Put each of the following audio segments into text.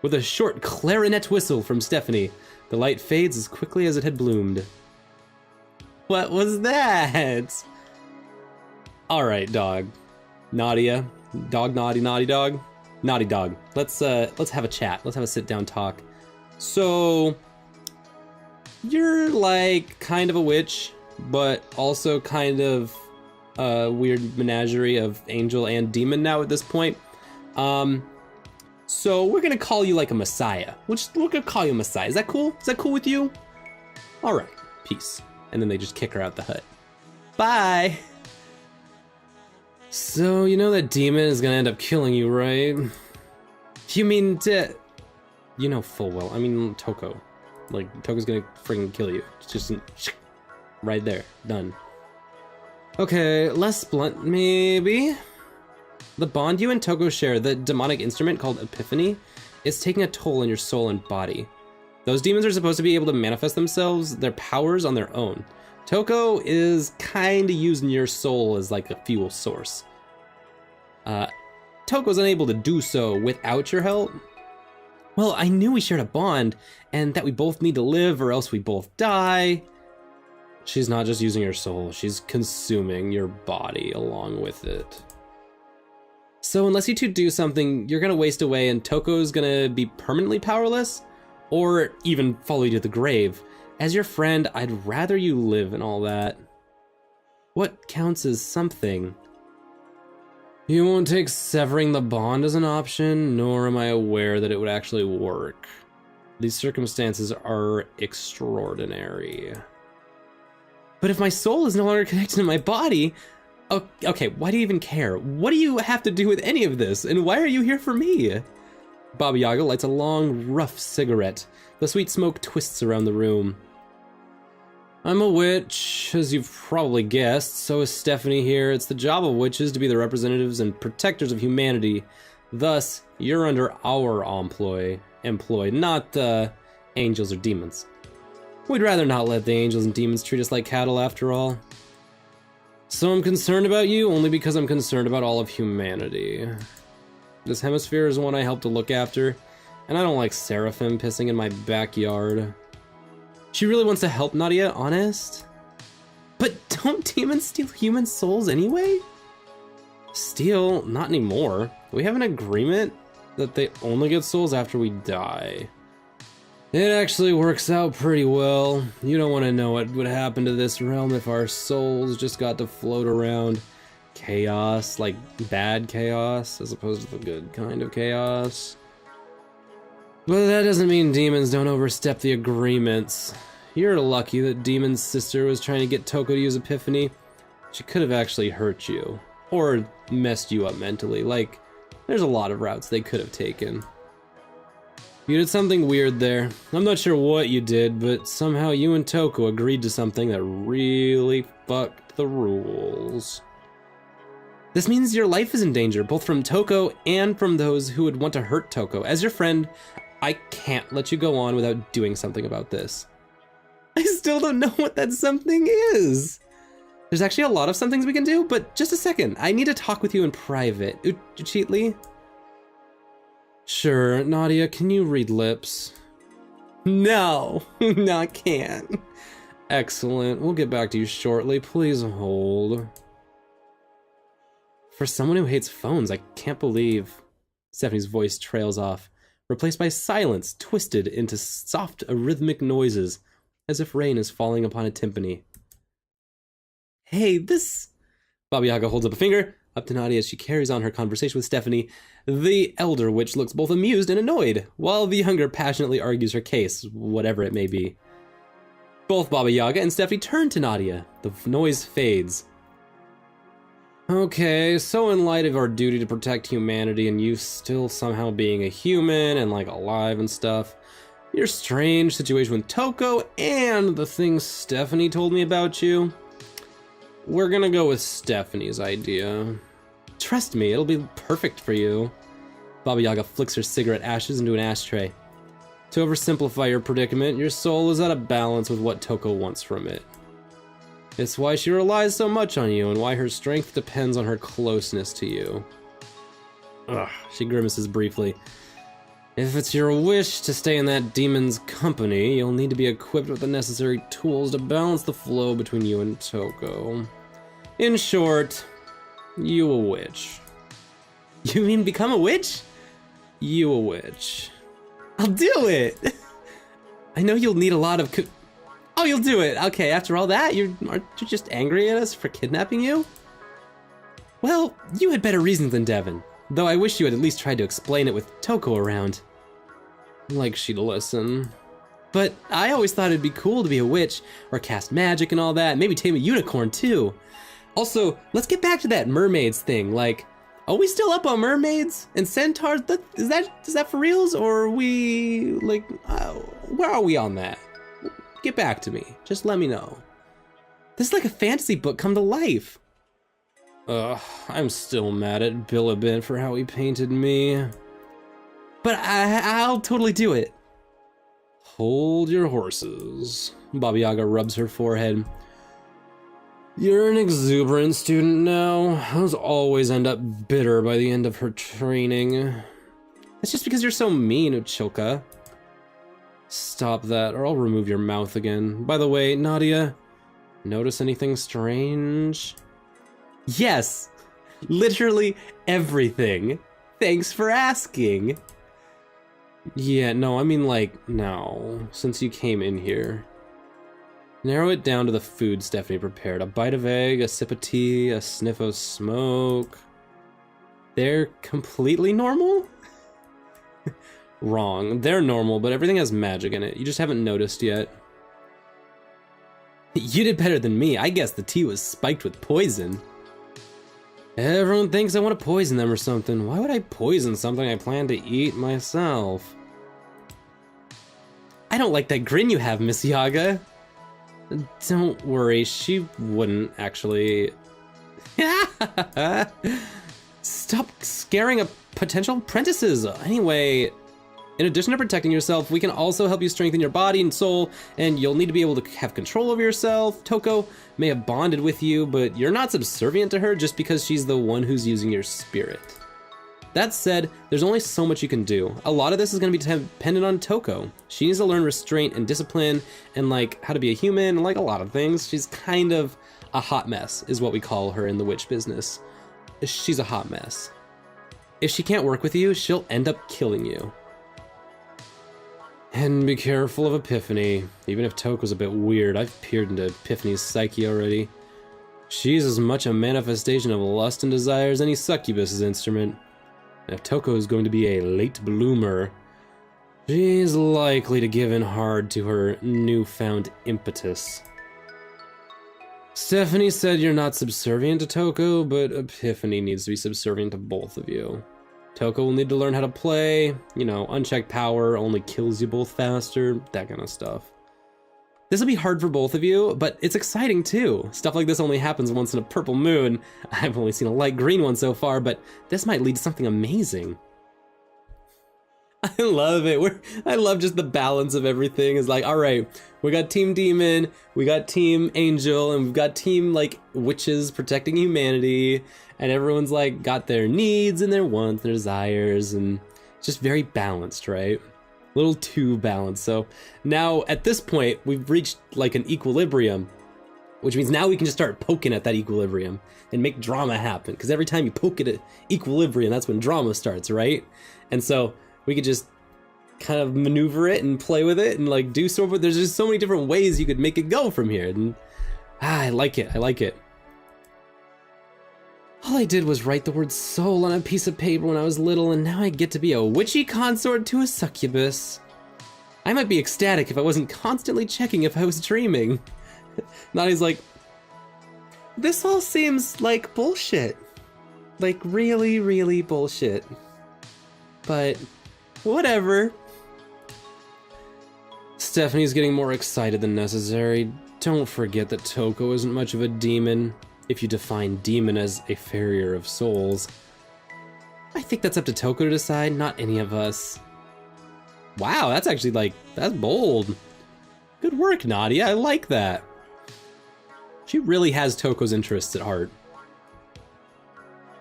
with a short clarinet whistle from Stephanie. The light fades as quickly as it had bloomed. What was that? Alright, dog. Nadia. Dog, naughty dog. Naughty dog. Let's have a chat. Let's have a sit-down talk. So, you're like kind of a witch, but also kind of a weird menagerie of angel and demon now at this point. So we're gonna call you like a messiah. We're gonna call you a messiah. Is that cool? Is that cool with you? All right, peace. And then they just kick her out the hut. Bye. So you know that demon is gonna end up killing you, right? You mean you know full well. I mean Toko. Like Toko's gonna freaking kill you. It's just right there, done. Okay, less blunt maybe. The bond you and Toko share, the demonic instrument called Epiphany, is taking a toll on your soul and body. Those demons are supposed to be able to manifest themselves, their powers on their own. Toko is kinda using your soul as like a fuel source. Toko's unable to do so without your help. Well, I knew we shared a bond, and that we both need to live or else we both die. She's not just using your soul, she's consuming your body along with it. So unless you two do something, you're gonna waste away and Toko's gonna be permanently powerless, or even follow you to the grave. As your friend, I'd rather you live and all that. What counts as something? You won't take severing the bond as an option, nor am I aware that it would actually work. These circumstances are extraordinary. But if my soul is no longer connected to my body, okay, why do you even care? What do you have to do with any of this? And why are you here for me? Baba Yaga lights a long, rough cigarette. The sweet smoke twists around the room. I'm a witch, as you've probably guessed. So is Stephanie here. It's the job of witches to be the representatives and protectors of humanity. Thus, you're under our employ, not the angels or demons. We'd rather not let the angels and demons treat us like cattle after all. So I'm concerned about you only because I'm concerned about all of humanity. This hemisphere is one I help to look after, and I don't like Seraphim pissing in my backyard. She really wants to help Nadia, honest? But don't demons steal human souls anyway? Steal? Not anymore. We have an agreement that they only get souls after we die. It actually works out pretty well. You don't want to know what would happen to this realm if our souls just got to float around. Chaos, like bad chaos, as opposed to the good kind of chaos. But that doesn't mean demons don't overstep the agreements. You're lucky that Demon's sister was trying to get Toko to use Epiphany. She could have actually hurt you. Or messed you up mentally. Like, there's a lot of routes they could have taken. You did something weird there. I'm not sure what you did, but somehow you and Toko agreed to something that really fucked the rules. This means your life is in danger, both from Toko and from those who would want to hurt Toko. As your friend, I can't let you go on without doing something about this. I still don't know what that something is. There's actually a lot of somethings we can do, but just a second. I need to talk with you in private. Uchitli? Sure, Nadia, can you read lips? No, no, I can't. Excellent, we'll get back to you shortly. Please hold. For someone who hates phones, I can't believe... Stephanie's voice trails off, replaced by silence, twisted into soft, rhythmic noises, as if rain is falling upon a timpani. Hey, this... Baba Yaga holds up a finger, up to Nadia as she carries on her conversation with Stephanie. The elder witch looks both amused and annoyed, while the younger passionately argues her case, whatever it may be. Both Baba Yaga and Stephanie turn to Nadia. The noise fades. Okay, so in light of our duty to protect humanity and you still somehow being a human and like alive and stuff, your strange situation with Toko and the things Stephanie told me about you, we're gonna go with Stephanie's idea. Trust me, it'll be perfect for you. Baba Yaga flicks her cigarette ashes into an ashtray. To oversimplify your predicament, your soul is out of balance with what Toko wants from it. It's why she relies so much on you and why her strength depends on her closeness to you. Ugh, she grimaces briefly. If it's your wish to stay in that demon's company, you'll need to be equipped with the necessary tools to balance the flow between you and Toko. In short, you a witch. You mean become a witch? You a witch. I'll do it! I know you'll need a lot of oh, you'll do it! Okay, after all that, aren't you just angry at us for kidnapping you? Well, you had better reasons than Devin. Though I wish you had at least tried to explain it with Toko around. Like she'd listen. But I always thought it'd be cool to be a witch, or cast magic and all that, maybe tame a unicorn too. Also, let's get back to that mermaids thing, like, are we still up on mermaids and centaurs? Is that for reals, or are we, like, where are we on that? Get back to me, just let me know. This is like a fantasy book come to life. I'm still mad at Billabin for how he painted me. But I'll totally do it. Hold your horses. Baba Yaga rubs her forehead. You're an exuberant student now. Those always end up bitter by the end of her training. It's just because you're so mean, Uchoka. Stop that, or I'll remove your mouth again. By the way, Nadia, notice anything strange? Yes! Literally everything. Thanks for asking. Yeah, no, I mean like, now, since you came in here. Narrow it down to the food Stephanie prepared. A bite of egg, a sip of tea, a sniff of smoke. They're completely normal? Wrong. They're normal, but everything has magic in it. You just haven't noticed yet. You did better than me. I guess the tea was spiked with poison. Everyone thinks I want to poison them or something. Why would I poison something I plan to eat myself? I don't like that grin you have, Miss Yaga. Don't worry, she wouldn't actually. Stop scaring potential apprentices. Anyway, in addition to protecting yourself, we can also help you strengthen your body and soul, and you'll need to be able to have control over yourself. Toko may have bonded with you, but you're not subservient to her just because she's the one who's using your spirit. That said, there's only so much you can do. A lot of this is going to be dependent on Toko. She needs to learn restraint and discipline and like how to be a human and like a lot of things. She's kind of a hot mess is what we call her in the witch business. She's a hot mess. If she can't work with you, she'll end up killing you. And be careful of Epiphany. Even if Toko's a bit weird, I've peered into Epiphany's psyche already. She's as much a manifestation of lust and desire as any succubus's instrument. And if Toko is going to be a late bloomer, she's likely to give in hard to her newfound impetus. Stephanie said you're not subservient to Toko, but Epiphany needs to be subservient to both of you. Toko will need to learn how to play, you know, unchecked power only kills you both faster, that kind of stuff. This will be hard for both of you, but it's exciting too. Stuff like this only happens once in a purple moon. I've only seen a light green one so far, but this might lead to something amazing. I love it. I love just the balance of everything. It's like, all right, we got Team Demon, we got Team Angel, and we've got Team like witches protecting humanity, and everyone's like got their needs and their wants, their desires, and it's just very balanced, right? A little too balanced. So now at this point, we've reached like an equilibrium, which means now we can just start poking at that equilibrium and make drama happen. Because every time you poke at equilibrium, that's when drama starts, right? And so we could just kind of maneuver it and play with it and like do so, but there's just so many different ways you could make it go from here. And I like it, I like it. All I did was write the word soul on a piece of paper when I was little, and now I get to be a witchy consort to a succubus. I might be ecstatic if I wasn't constantly checking if I was dreaming. Nadia's like, this all seems like bullshit. Like really, really bullshit. But whatever. Stephanie's getting more excited than necessary. Don't forget that Toko isn't much of a demon, if you define demon as a farrier of souls. I think that's up to Toko to decide, not any of us. Wow, that's actually like, that's bold. Good work, Nadia, I like that. She really has Toko's interests at heart.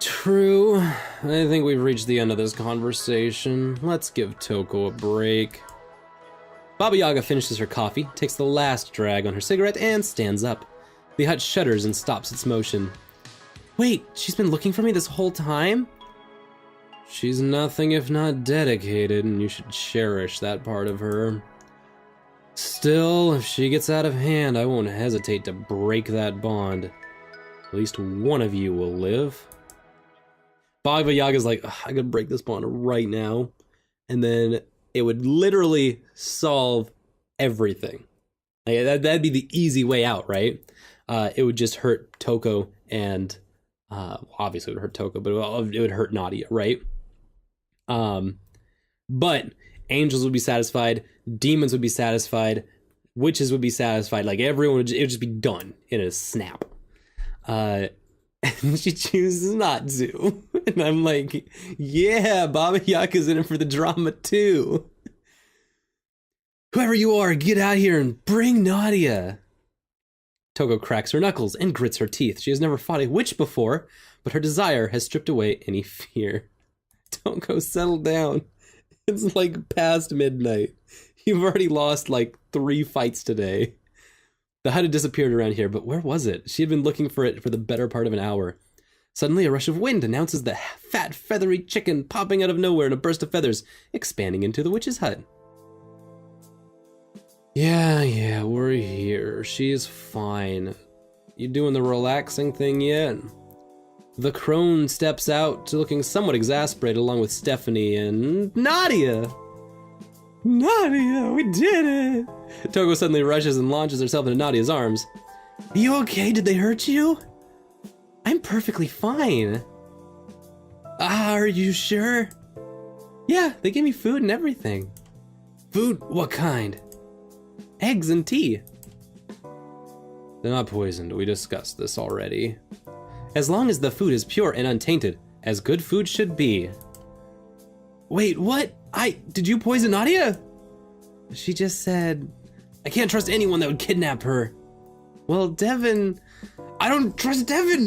True. I think we've reached the end of this conversation. Let's give Toko a break. Baba Yaga finishes her coffee, takes the last drag on her cigarette, and stands up. The hut shudders and stops its motion. Wait, she's been looking for me this whole time? She's nothing if not dedicated, and you should cherish that part of her. Still, if she gets out of hand, I won't hesitate to break that bond. At least one of you will live. Baba Yaga's like, I gotta break this bond right now. And then it would literally solve everything. Like, that'd be the easy way out, right? It would just hurt Toko and, obviously it would hurt Toko, but it would hurt Nadia, right? But angels would be satisfied, demons would be satisfied, witches would be satisfied, like everyone would, it would just be done in a snap. And she chooses not to. And I'm like, yeah, Baba Yaga's in it for the drama too. Whoever you are, get out here and bring Nadia. Toko cracks her knuckles and grits her teeth. She has never fought a witch before, but her desire has stripped away any fear. Toko, settle down. It's like past midnight. You've already lost like 3 fights today. The hut had disappeared around here, but where was it? She had been looking for it for the better part of an hour. Suddenly, a rush of wind announces the fat, feathery chicken popping out of nowhere in a burst of feathers, expanding into the witch's hut. Yeah, we're here. She's fine. You doing the relaxing thing yet? The crone steps out, looking somewhat exasperated, along with Stephanie and Nadia. Nadia, we did it! Toko suddenly rushes and launches herself into Nadia's arms. Are you okay? Did they hurt you? I'm perfectly fine. Are you sure? Yeah, they gave me food and everything. Food? What kind? Eggs and tea. They're not poisoned. We discussed this already. As long as the food is pure and untainted, as good food should be. Wait, what? Did you poison Nadia? She just said, I can't trust anyone that would kidnap her. Well, Devin, I don't trust Devin.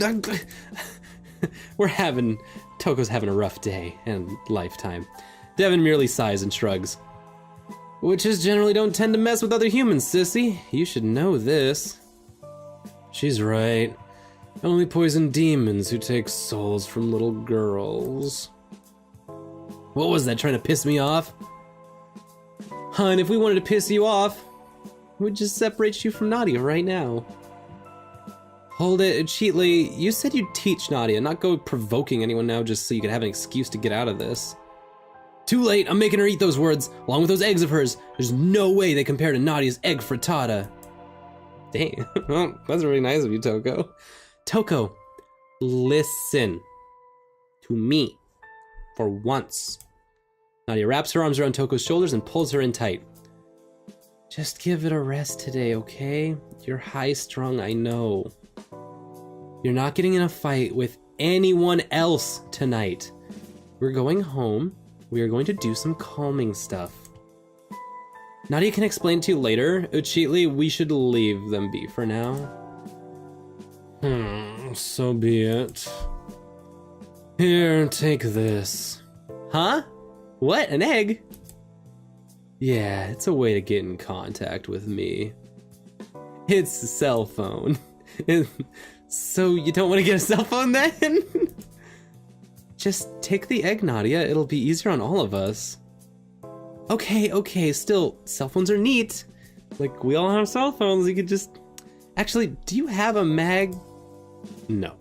Toko's having a rough day and lifetime. Devin merely sighs and shrugs. Witches generally don't tend to mess with other humans, sissy. You should know this. She's right. I only poison demons who take souls from little girls. What was that, trying to piss me off? Hun, if we wanted to piss you off, we'd just separate you from Nadia right now. Hold it, Cheatley. You said you'd teach Nadia, not go provoking anyone now just so you could have an excuse to get out of this. Too late, I'm making her eat those words, along with those eggs of hers. There's no way they compare to Nadia's egg frittata. Dang, well, that's really nice of you, Toko. Toko, listen to me for once. Nadia wraps her arms around Toko's shoulders and pulls her in tight. Just give it a rest today, okay? You're high-strung, I know. You're not getting in a fight with anyone else tonight. We're going home. We are going to do some calming stuff. Nadia can explain to you later. Uchitli, we should leave them be for now. So be it. Here, take this. Huh? What, an egg? Yeah, it's a way to get in contact with me. It's a cell phone. So you don't want to get a cell phone then? Just take the egg, Nadia. It'll be easier on all of us. Okay, still, cell phones are neat. Like, we all have cell phones. You could just... Actually, do you have a mag? No.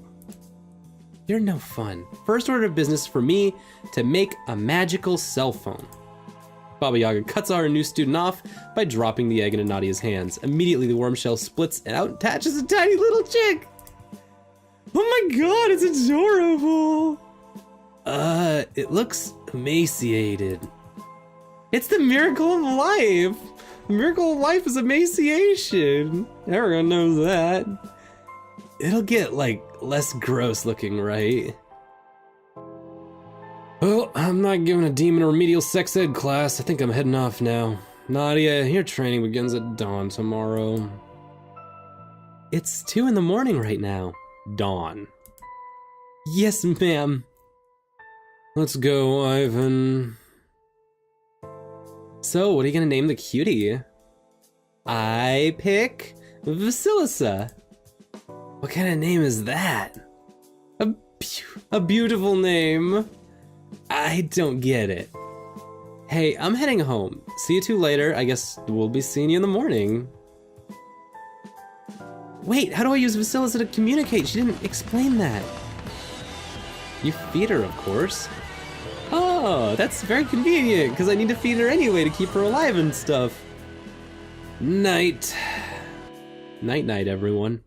You're no fun. First order of business for me to make a magical cell phone. Baba Yaga cuts our new student off by dropping the egg into Nadia's hands. Immediately, the worm shell splits and out attaches a tiny little chick. Oh my god, it's adorable. It looks emaciated. It's the miracle of life. The miracle of life is emaciation. Everyone knows that. It'll get, like, less gross looking, right? Well, I'm not giving a demon a remedial sex ed class. I think I'm heading off now. Nadia, your training begins at dawn tomorrow. It's 2 in the morning right now. Dawn. Yes, ma'am. Let's go, Ivan. So, what are you gonna name the cutie? I pick Vasilisa. What kind of name is that? A beautiful name. I don't get it. Hey, I'm heading home. See you two later. I guess we'll be seeing you in the morning. Wait, how do I use Vasilisa to communicate? She didn't explain that. You feed her, of course. Oh, that's very convenient, because I need to feed her anyway to keep her alive and stuff. Night. Night-night, everyone.